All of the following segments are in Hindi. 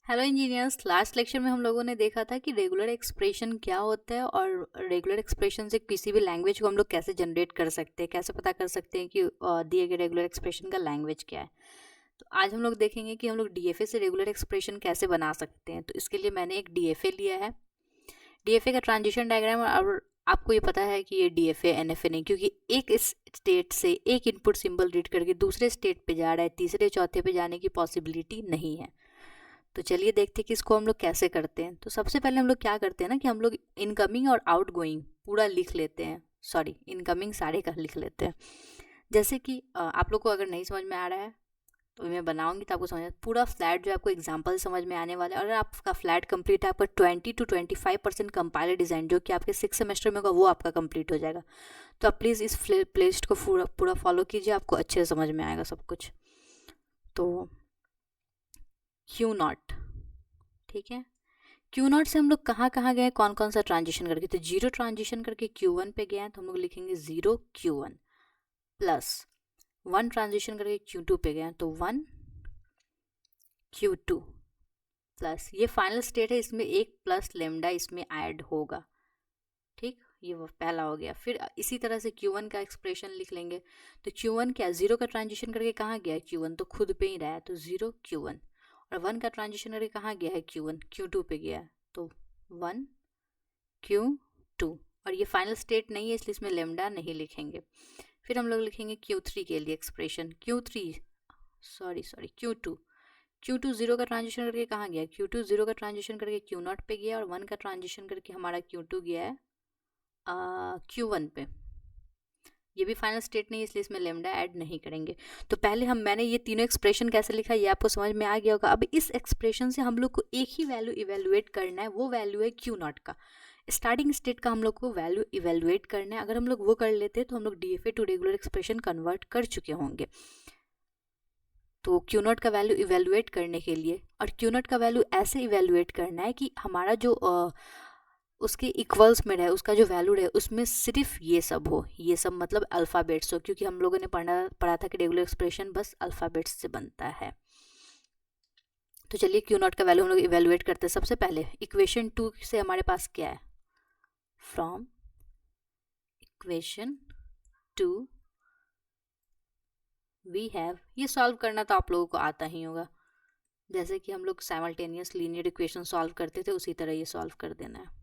हेलो इंजीनियर्स, लास्ट लेक्चर में हम लोगों ने देखा था कि रेगुलर एक्सप्रेशन क्या होता है और रेगुलर एक्सप्रेशन से किसी भी लैंग्वेज को हम लोग कैसे जनरेट कर सकते हैं, कैसे पता कर सकते हैं कि दिए गए रेगुलर एक्सप्रेशन का लैंग्वेज क्या है। तो आज हम लोग देखेंगे कि हम लोग डीएफए से रेगुलर एक्सप्रेशन कैसे बना सकते हैं। तो इसके लिए मैंने एक डीएफए लिया है। डीएफए का ट्रांजिशन डायग्राम, और आपको ये पता है कि ये डीएफए एनएफए नहीं, क्योंकि एक इस स्टेट से एक इनपुट सिंबल रीड करके दूसरे स्टेट पे जा रहा है, तीसरे चौथे पे जाने की पॉसिबिलिटी नहीं है। तो चलिए देखते हैं कि इसको हम लोग कैसे करते हैं। तो सबसे पहले हम लोग क्या करते हैं ना कि हम लोग इनकमिंग और आउटगोइंग पूरा लिख लेते हैं। सॉरी, इनकमिंग सारे का लिख लेते हैं। जैसे कि आप लोग को अगर नहीं समझ में आ रहा है तो मैं बनाऊंगी तो आपको समझ पूरा फ्लैट जो आपको एग्जांपल समझ में आने वाला है। और आपका फ्लैट कंप्लीट है, आपका 20 to 25% कंपाइलर डिज़ाइन जो कि आपके 6 सेमेस्टर में होगा वो आपका कंप्लीट हो जाएगा। तो आप प्लीज़ इस प्लेलिस्ट को पूरा पूरा फॉलो कीजिए, आपको अच्छे से समझ में आएगा सब कुछ। तो क्यू नॉट, ठीक है। क्यू नॉट से हम लोग कहाँ कहाँ गए, कौन कौन सा ट्रांजिशन करके, तो जीरो ट्रांजिशन करके Q1 पे गए हैं तो हम लोग लिखेंगे 0 Q1 प्लस 1 ट्रांजिशन करके Q2 पे गए हैं तो 1 Q2 प्लस ये फाइनल स्टेट है, इसमें एक प्लस लेमडा इसमें ऐड होगा। ठीक, ये वो पहला हो गया। फिर इसी तरह से Q1 का एक्सप्रेशन लिख लेंगे। तो Q1 क्या, 0 का ट्रांजिशन करके कहाँ गया है Q1, तो खुद पे ही रहा है तो 0 Q1। और 1 का ट्रांजिशन करके कहाँ गया है Q1, Q2 पे गया है तो 1 Q2। और ये फाइनल स्टेट नहीं है इसलिए इसमें लेमडा नहीं लिखेंगे। फिर हम लोग लिखेंगे Q3 के लिए एक्सप्रेशन, Q2 Q2 0 का ट्रांजिशन करके कहाँ गया, Q2 0 का ट्रांजिशन करके Q0 पे गया और 1 का ट्रांजिशन करके हमारा Q2 गया है Q1 पे। ये भी फाइनल स्टेट नहीं है इसलिए इसमें लेमडा ऐड नहीं करेंगे। तो पहले मैंने ये तीनों एक्सप्रेशन कैसे लिखा ये आपको समझ में आ गया होगा। अब इस एक्सप्रेशन से हम लोग को एक ही वैल्यू इवेलुएट करना है, वो वैल्यू है Q0 का। स्टार्टिंग स्टेट का हम लोग को वैल्यू इवेलुएट करना है। अगर हम लोग वो कर लेते हैं तो हम लोग DFA to regular expression convert कर चुके होंगे। तो Q0 का वैल्यू इवेलुएट करने के लिए, और Q0 का वैल्यू ऐसे इवेलुएट करना है कि हमारा जो उसके इक्वल्स में रहे, उसका जो वैल्यू रहे उसमें सिर्फ ये सब हो, ये सब मतलब अल्फ़ाबेट्स हो, क्योंकि हम लोगों ने पढ़ा था कि रेगुलर एक्सप्रेशन बस अल्फ़ाबेट्स से बनता है। तो चलिए Q0 का वैल्यू हम लोग इवेलुएट करते हैं। सबसे पहले इक्वेशन 2 से हमारे पास क्या है, फ्रॉम इक्वेशन 2 वी हैव, ये सॉल्व करना तो आप लोगों को आता ही होगा। जैसे कि हम लोग साइमल्टेनियस लीनियर इक्वेशन सॉल्व करते थे उसी तरह ये सॉल्व कर देना है।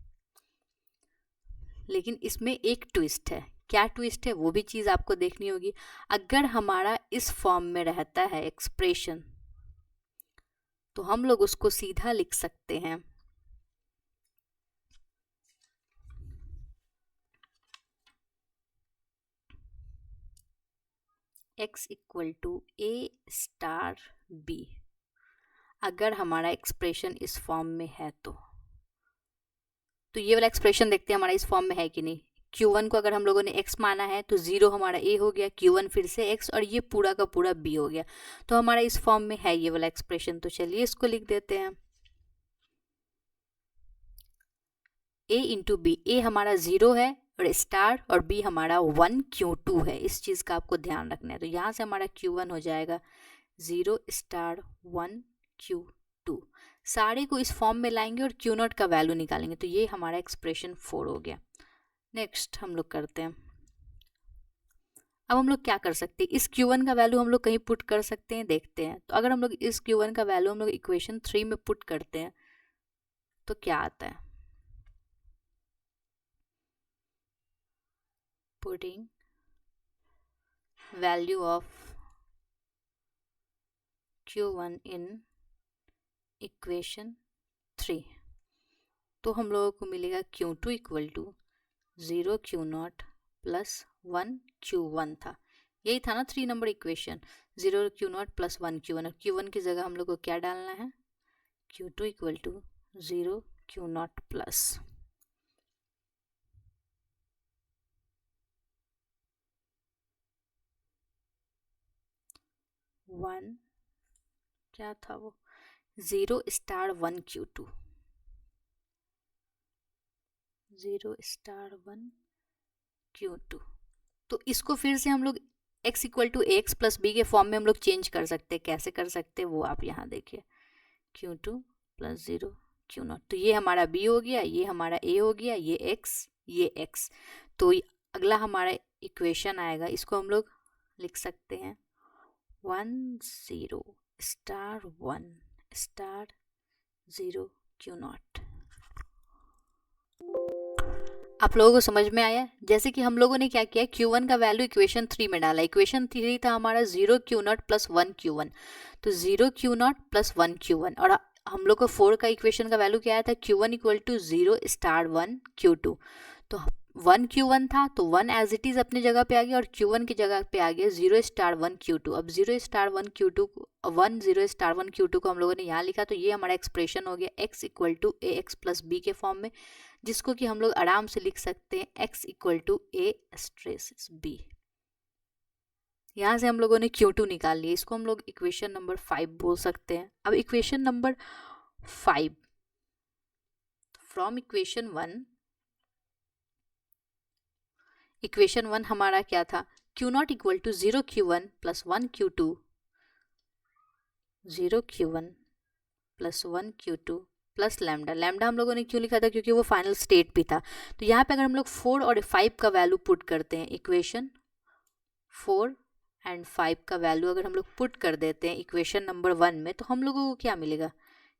लेकिन इसमें एक ट्विस्ट है। क्या ट्विस्ट है वो भी चीज़ आपको देखनी होगी। अगर हमारा इस फॉर्म में रहता है एक्सप्रेशन तो हम लोग उसको सीधा लिख सकते हैं x equal to a star b। अगर हमारा एक्सप्रेशन इस फॉर्म में है तो ये वाला एक्सप्रेशन देखते हैं हमारा इस फॉर्म में है कि नहीं। Q1 को अगर हम लोगों ने x माना है तो 0 हमारा a हो गया, Q1 फिर से x और ये पूरा का पूरा b हो गया। तो हमारा इस फॉर्म में है ये वाला एक्सप्रेशन। तो चलिए इसको लिख देते हैं a इंटू बी। ए हमारा 0 है और स्टार, और b हमारा 1 Q2 है। इस चीज़ का आपको ध्यान रखना है। तो यहाँ से हमारा Q1 हो जाएगा 0 स्टार 1 Q2। सारे को इस फॉर्म में लाएंगे और Q0 का वैल्यू निकालेंगे। तो ये हमारा एक्सप्रेशन 4 हो गया। नेक्स्ट हम लोग करते हैं। अब हम लोग क्या कर सकते हैं, इस Q1 का वैल्यू हम लोग कहीं पुट कर सकते हैं, देखते हैं। तो अगर हम लोग इस Q1 का वैल्यू हम लोग इक्वेशन 3 में पुट करते हैं तो क्या आता है, putting value of Q1 in equation 3, तो हम लोगों को मिलेगा Q2 equal to 0 Q0 plus 1 Q1 था। यही था ना 3 number equation, 0 Q0 plus 1 Q1। और Q1 की जगह हम लोग को क्या डालना है, Q2 equal to 0 Q0 plus 1, क्या था वो, 0 स्टार 1 Q2, 0 स्टार 1 Q2। तो इसको फिर से हम लोग x equal to x plus b के फॉर्म में हम लोग चेंज कर सकते हैं। कैसे कर सकते हैं वो आप यहाँ देखिए, Q2 प्लस 0 क्यू नॉट। तो ये हमारा बी हो गया, ये हमारा ए हो गया, ये एक्स। तो अगला हमारा इक्वेशन आएगा, इसको हम लोग लिख सकते हैं 1 0 स्टार 1 स्टार 0 क्यू नॉट। आप लोगों को समझ में आया? जैसे कि हम लोगों ने क्या किया, Q1 का वैल्यू इक्वेशन 3 में डाला। इक्वेशन 3 था हमारा 0 क्यू नॉट प्लस 1 Q1, तो 0 क्यू नॉट प्लस 1 Q1। और हम लोग को 4 का इक्वेशन का वैल्यू क्या आया था, Q1 equal to 0 star 1 Q2। तो 1 Q1 था, तो 1 एज इट इज अपनी जगह पे आ गया और Q1 की जगह पे आ गया 0 स्टार 1 Q2। अब 0 स्टार 1 Q2 1 0 स्टार 1 Q2 को हम लोगों ने यहाँ लिखा, तो ये हमारा एक्सप्रेशन हो गया x equal to a x plus b के फॉर्म में, जिसको कि हम लोग आराम से लिख सकते हैं x equal to a star b. यहाँ से हम लोगों ने Q2 निकाल लिया, इसको हम लोग इक्वेशन नंबर 5 बोल सकते हैं। अब इक्वेशन नंबर 5 फ्रॉम इक्वेशन 1 हमारा क्या था, Q not equal to 0 Q1 plus 1 Q2, 0 Q1 plus 1 Q2 plus lambda. Lambda हम लोगों ने क्यों लिखा था, क्योंकि वो फाइनल स्टेट भी था। तो यहाँ पे अगर हम लोग 4 और 5 का वैल्यू पुट करते हैं, इक्वेशन 4 एंड 5 का वैल्यू अगर हम लोग पुट कर देते हैं इक्वेशन नंबर 1 में, तो हम लोगों को क्या मिलेगा,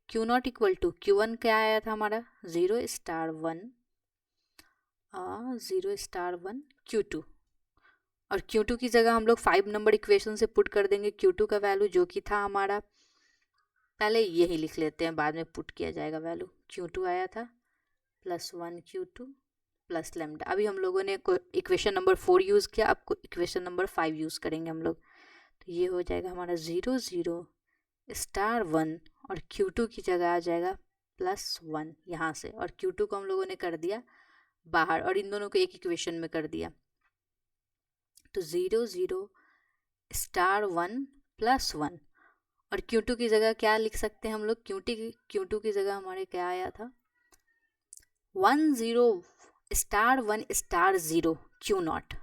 Q not equal to Q1 क्या आया था हमारा 0 स्टार 1 0 स्टार 1 Q2, और Q2 की जगह हम लोग 5 नंबर इक्वेशन से पुट कर देंगे Q2 का वैल्यू, जो कि था हमारा, पहले यही लिख लेते हैं, बाद में पुट किया जाएगा वैल्यू। Q2 आया था प्लस 1 Q2 प्लस लैम्डा। अभी हम लोगों ने इक्वेशन नंबर 4 यूज़ किया, अब इक्वेशन नंबर 5 यूज़ करेंगे हम लोग। तो ये हो जाएगा हमारा 0 0 स्टार 1 और Q2 की जगह आ जाएगा प्लस 1 यहाँ से, और Q2 को हम लोगों ने कर दिया बाहर और इन दोनों को एक इक्वेशन में कर दिया। तो 0 0 स्टार 1 प्लस 1, और Q2 की जगह क्या लिख सकते हैं हम लोग, Q2 की जगह हमारे क्या आया था 1 0 स्टार 1 स्टार 0 क्यू नॉट।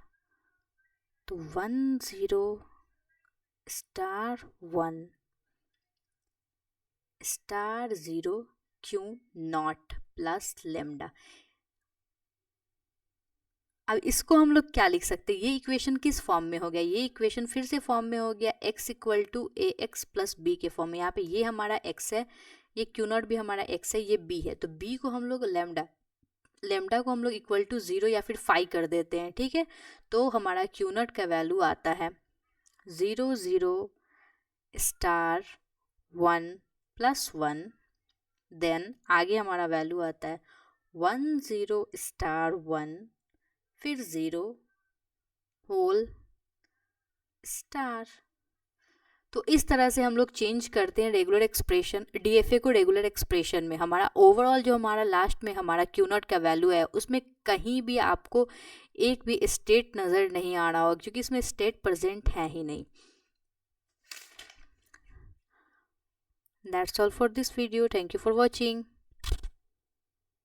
तो 1 0 star 1 star 0 Q not plus lambda. अब इसको हम लोग क्या लिख सकते हैं, ये इक्वेशन किस फॉर्म में हो गया, ये इक्वेशन फिर से फॉर्म में हो गया x equal to a x plus b के फॉर्म में। यहाँ पे ये हमारा x है, ये क्यू नॉट भी हमारा x है, ये b है। तो b को हम लोग लेमडा को हम लोग इक्वल टू 0 या फिर 5 कर देते हैं, ठीक है। तो हमारा क्यू नॉट का वैल्यू आता है 0 0 स्टार 1 प्लस 1, देन आगे हमारा वैल्यू आता है 1 0 स्टार 1 फिर 0 होल स्टार। तो इस तरह से हम लोग चेंज करते हैं रेगुलर एक्सप्रेशन, डीएफए को रेगुलर एक्सप्रेशन में। हमारा ओवरऑल जो हमारा लास्ट में हमारा क्यू नॉट का वैल्यू है, उसमें कहीं भी आपको एक भी स्टेट नज़र नहीं आ रहा होगा, क्योंकि इसमें स्टेट प्रेजेंट है ही नहीं। That's all for this video. Thank you for watching.